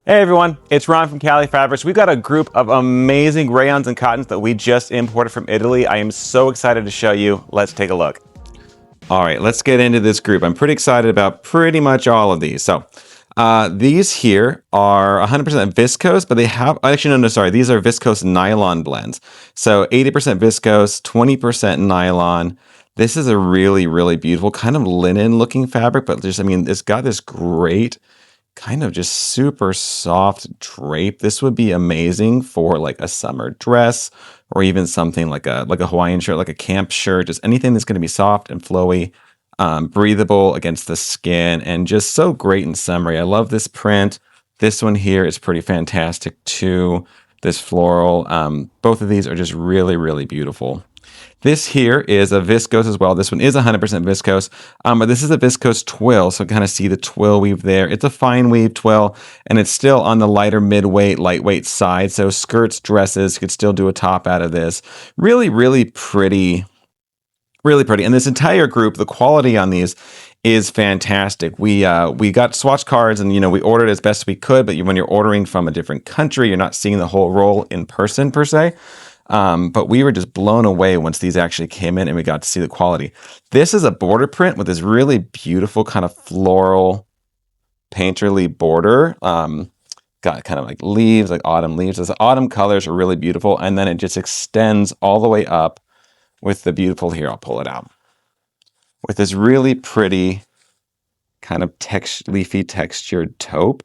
Hey everyone, it's Ron from Cali Fabrics. We've got a group of amazing rayons and cottons that we just imported from Italy. I am so excited to show you. Let's take a look. All right, let's get into this group. I'm pretty excited about pretty much all of these. So these here are 100% viscose, but they have, actually, no, sorry. These are viscose nylon blends. So 80% viscose, 20% nylon. This is a really, really beautiful kind of linen looking fabric, but just, I mean, it's got this great kind of just super soft drape. This would be amazing for like a summer dress or even something like a Hawaiian shirt, like a camp shirt, just anything that's going to be soft and flowy, breathable against the skin, and just so great in summery. I love this print. This one here is pretty fantastic too. This floral. Both of these are just really, really beautiful. This here is a viscose as well. This one is 100% viscose, but this is a viscose twill. So kind of see the twill weave there. It's a fine weave twill, and it's still on the lighter mid-weight, lightweight side. So skirts, dresses, could still do a top out of this. Really, really pretty. Really pretty. And this entire group, the quality on these is fantastic. We got swatch cards and, we ordered as best we could, but when you're ordering from a different country, you're not seeing the whole roll in person per se. But we were just blown away once these actually came in and we got to see the quality. This is a border print with this really beautiful kind of floral painterly border. Got kind of like leaves, like autumn leaves. The autumn colors are really beautiful. And then it just extends all the way up with the beautiful, here, I'll pull it out, with this really pretty kind of leafy textured taupe.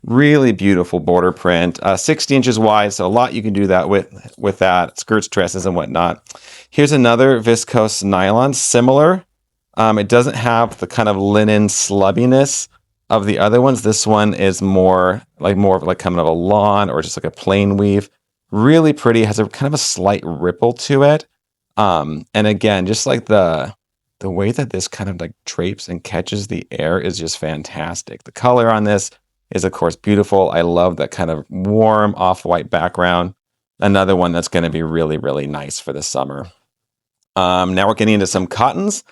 Really beautiful border print, 60 inches wide, so a lot you can do that with that, skirts, dresses, and whatnot. Here's another viscose nylon, similar. It doesn't have the kind of linen slubbiness of the other ones. This one is more of like kind of a lawn or just like a plain weave. Really pretty, has a kind of a slight ripple to it. And again, just like the way that this kind of like drapes and catches the air is just fantastic. The color on this is of course beautiful. I love that kind of warm off-white background. Another one that's going to be really, really nice for the summer. Now we're getting into some cottons.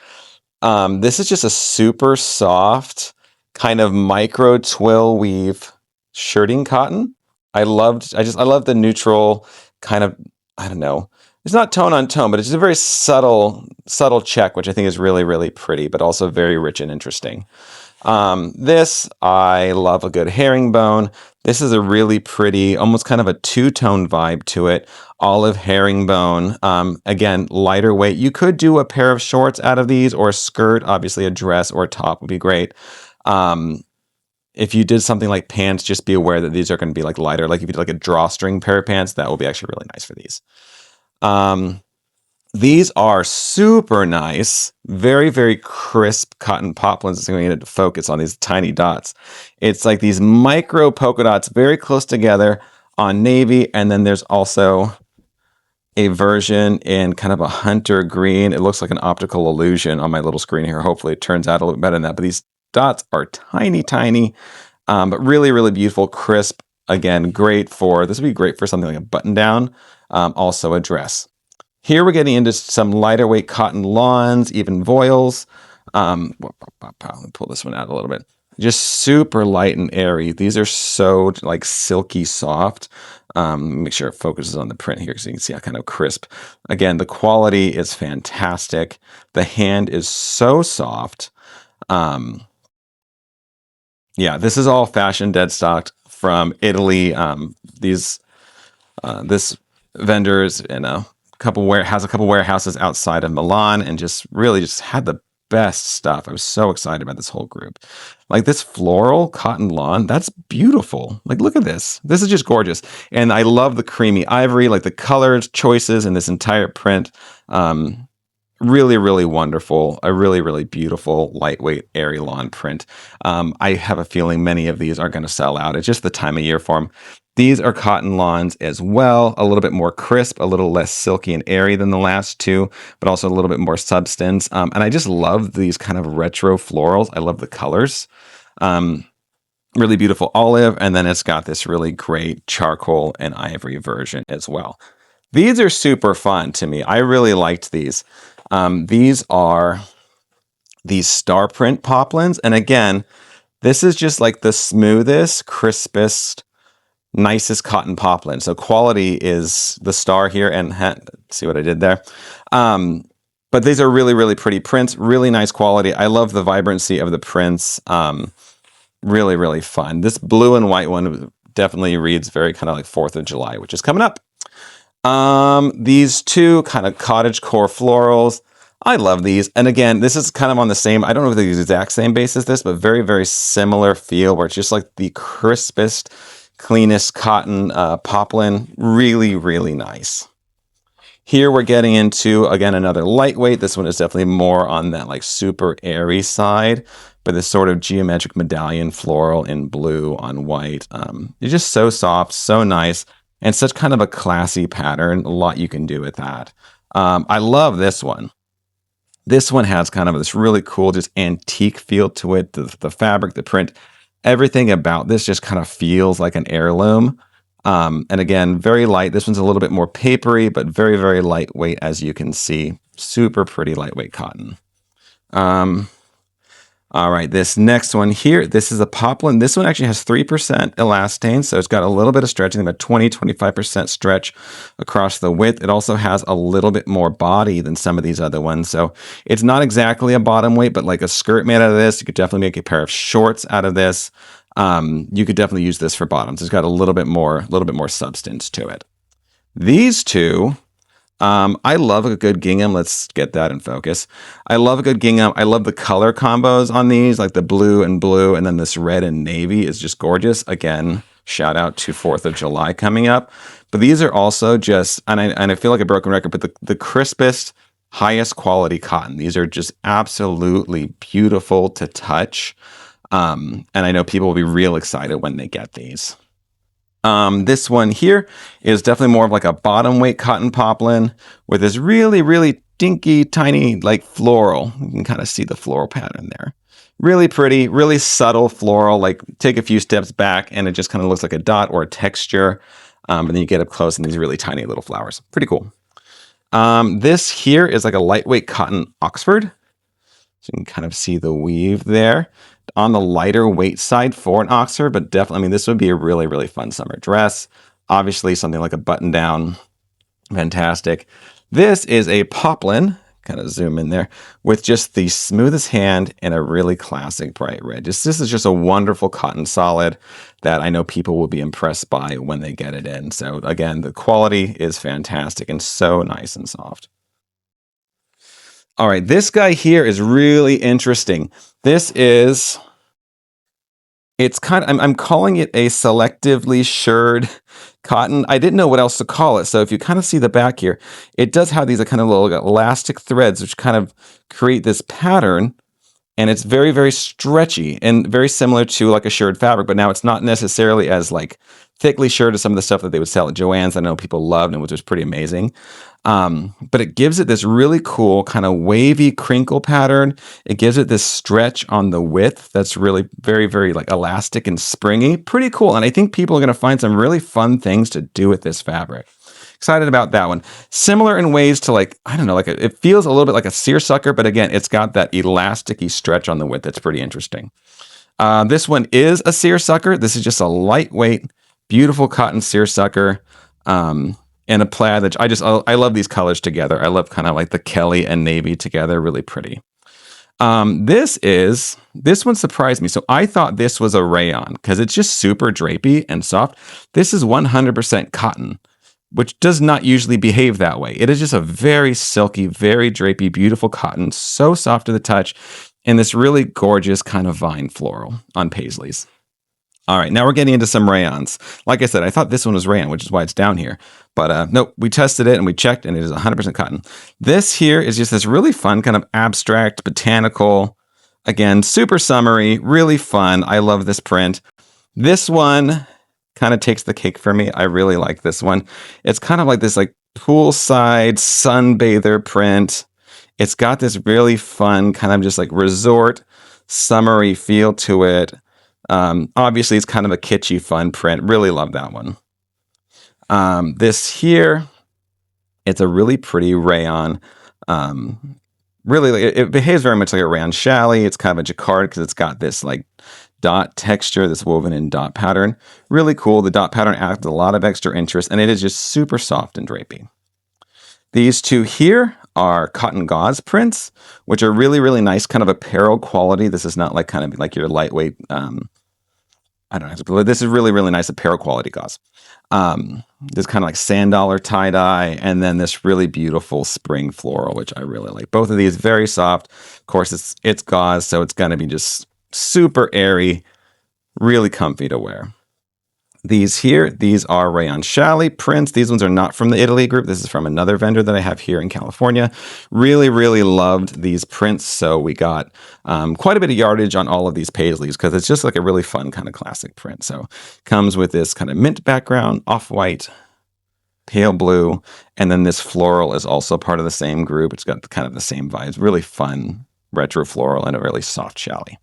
This is just a super soft kind of micro twill weave shirting cotton. I love the neutral kind of, I don't know. It's not tone on tone, but it's just a very subtle check, which I think is really, really pretty, but also very rich and interesting. This, I love a good herringbone. This is a really pretty, almost kind of a two-tone vibe to it. Olive herringbone. Again, lighter weight. You could do a pair of shorts out of these or a skirt. Obviously, a dress or a top would be great. If you did something like pants, just be aware that these are going to be like lighter. Like if you did like a drawstring pair of pants, that will be actually really nice for these. These are super nice, very, very crisp cotton poplins. It's going to focus on these tiny dots. It's like these micro polka dots very close together on navy. And then there's also a version in kind of a hunter green. It looks like an optical illusion on my little screen here. Hopefully it turns out a little bit better than that. But these dots are tiny, tiny, but really, really beautiful, crisp. Again, this would be great for something like a button down, also a dress. Here we're getting into some lighter weight cotton lawns, even voiles. Let me pull this one out a little bit. Just super light and airy. These are so like silky soft. Make sure it focuses on the print here so you can see how kind of crisp. Again, the quality is fantastic. The hand is so soft. Yeah, this is all fashion deadstocked from Italy. This vendor is in a couple warehouses outside of Milan, and just had the best stuff. I was so excited about this whole group. Like this floral cotton lawn, that's beautiful. Like look at this. This is just gorgeous. And I love the creamy ivory, like the color choices in this entire print. Really, really wonderful. A really, really beautiful, lightweight, airy lawn print. I have a feeling many of these are going to sell out. It's just the time of year for them. These are cotton lawns as well, a little bit more crisp, a little less silky and airy than the last two, but also a little bit more substance. And I just love these kind of retro florals. I love the colors. Really beautiful olive, and then it's got this really great charcoal and ivory version as well. These are super fun to me. I really liked these. These are these star print poplins, and again, This is just like the smoothest, crispest, nicest cotton poplin. So quality is the star here, and see what I did there. But these are really, really pretty prints, really nice quality. I love the vibrancy of the prints. Really, really fun. This blue and white one definitely reads very kind of like 4th of July, which is coming up. These two kind of cottagecore florals. I love these. And again, this is kind of on the same, I don't know if they're the exact same base as this, but very, very similar feel where it's just like the crispest, cleanest cotton poplin. Really, really nice. Here we're getting into, again, another lightweight. This one is definitely more on that like super airy side, but this sort of geometric medallion floral in blue on white. It's just so soft, so nice, and such kind of a classy pattern. A lot you can do with that. I love this one. This one has kind of this really cool, just antique feel to it. The fabric, the print, everything about this just kind of feels like an heirloom. And again, very light. This one's a little bit more papery, but very, very lightweight, as you can see. Super pretty lightweight cotton. All right, this next one here, this is a poplin. This one actually has 3% elastane, so it's got a little bit of stretch, I think about 20-25% stretch across the width. It also has a little bit more body than some of these other ones, so it's not exactly a bottom weight, but like a skirt made out of this. You could definitely make a pair of shorts out of this. You could definitely use this for bottoms. It's got a little bit more substance to it. These two, I love a good gingham. Let's get that in focus. I love a good gingham. I love the color combos on these, like the blue, and then this red and navy is just gorgeous. Again, shout out to 4th of July coming up. But these are also just, and I feel like a broken record, but the crispest, highest quality cotton. These are just absolutely beautiful to touch. And I know people will be real excited when they get these. This one here is definitely more of like a bottom weight cotton poplin with this really, really dinky, tiny, like floral. You can kind of see the floral pattern there. Really pretty, really subtle floral, like take a few steps back and it just kind of looks like a dot or a texture. And then you get up close and these really tiny little flowers. Pretty cool. This here is like a lightweight cotton Oxford. So you can kind of see the weave there. On the lighter weight side for an Oxford, but definitely, I mean, this would be a really, really fun summer dress. Obviously, something like a button down. Fantastic. This is a poplin, kind of zoom in there, with just the smoothest hand and a really classic bright red. This is just a wonderful cotton solid that I know people will be impressed by when they get it in. So again, the quality is fantastic and so nice and soft. All right, this guy here is really interesting. This is, it's kind of, I'm calling it a selectively shirred cotton. I didn't know what else to call it. So if you kind of see the back here, it does have these kind of little elastic threads, which kind of create this pattern. And it's very, very stretchy and very similar to like a shirred fabric, but now it's not necessarily as like thickly shirred as some of the stuff that they would sell at Joann's. I know people loved and which was pretty amazing. But it gives it this really cool kind of wavy crinkle pattern. It gives it this stretch on the width that's really very, very like elastic and springy. Pretty cool. And I think people are going to find some really fun things to do with this fabric. Excited about that one. Similar in ways to like, I don't know, like it feels a little bit like a seersucker, but again, it's got that elasticy stretch on the width. That's pretty interesting. This one is a seersucker. This is just a lightweight, beautiful cotton seersucker. And a plaid that I love these colors together. I love kind of like the Kelly and navy together, really pretty. This one surprised me. So I thought this was a rayon because it's just super drapey and soft. This is 100% cotton, which does not usually behave that way. It is just a very silky, very drapey, beautiful cotton, so soft to the touch, and this really gorgeous kind of vine floral on paisleys. All right, now we're getting into some rayons. Like I said, I thought this one was rayon, which is why it's down here. But nope, we tested it and we checked and it is 100% cotton. This here is just this really fun kind of abstract, botanical, again, super summery, really fun. I love this print. This one kind of takes the cake for me. I really like this one. It's kind of like this like poolside sunbather print. It's got this really fun kind of just like resort summery feel to it. Obviously, it's kind of a kitschy, fun print. Really love that one. This here, it's a really pretty rayon. Really, it behaves very much like a rayon challis. It's kind of a jacquard because it's got this like dot texture, this woven in dot pattern. Really cool. The dot pattern adds a lot of extra interest, and it is just super soft and drapey. These two here are cotton gauze prints, which are really, really nice, kind of apparel quality. This is not like kind of like your lightweight, I don't know, this is really, really nice apparel quality gauze. This kind of like sand dollar tie-dye, and then this really beautiful spring floral, which I really like. Both of these very soft. Of course, it's gauze, so it's going to be just super airy, really comfy to wear. These here, these are Rayon challis prints. These ones are not from the Italy group. This is from another vendor that I have here in California. Really, really loved these prints. So we got quite a bit of yardage on all of these paisleys because it's just like a really fun kind of classic print. So comes with this kind of mint background, off-white, pale blue, and then this floral is also part of the same group. It's got kind of the same vibes. Really fun retro floral and a really soft challis.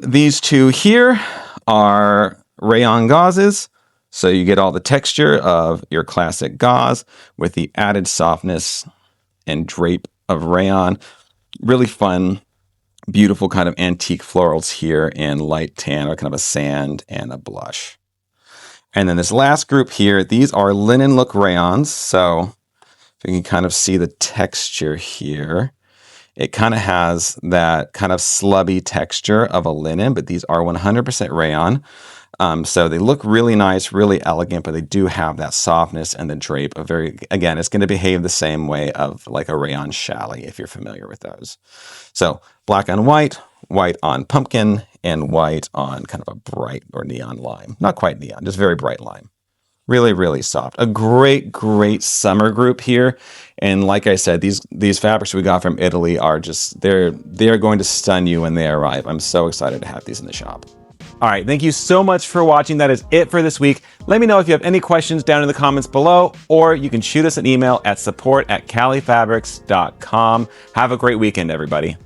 These two here are Rayon gauzes, so you get all the texture of your classic gauze with the added softness and drape of rayon. Really fun, beautiful kind of antique florals here in light tan or kind of a sand and a blush. And then this last group here, these are linen look rayons. So if you can kind of see the texture here, it kind of has that kind of slubby texture of a linen, but these are 100% rayon. So they look really nice, really elegant, but they do have that softness and the drape. Again, it's going to behave the same way of like a Rayon challis if you're familiar with those. So black on white, white on pumpkin, and white on kind of a bright or neon lime. Not quite neon, just very bright lime. Really, really soft. A great, great summer group here. And like I said, these fabrics we got from Italy are just, they're going to stun you when they arrive. I'm so excited to have these in the shop. All right, thank you so much for watching. That is it for this week. Let me know if you have any questions down in the comments below, or you can shoot us an email at support@califabrics.com. Have a great weekend, everybody.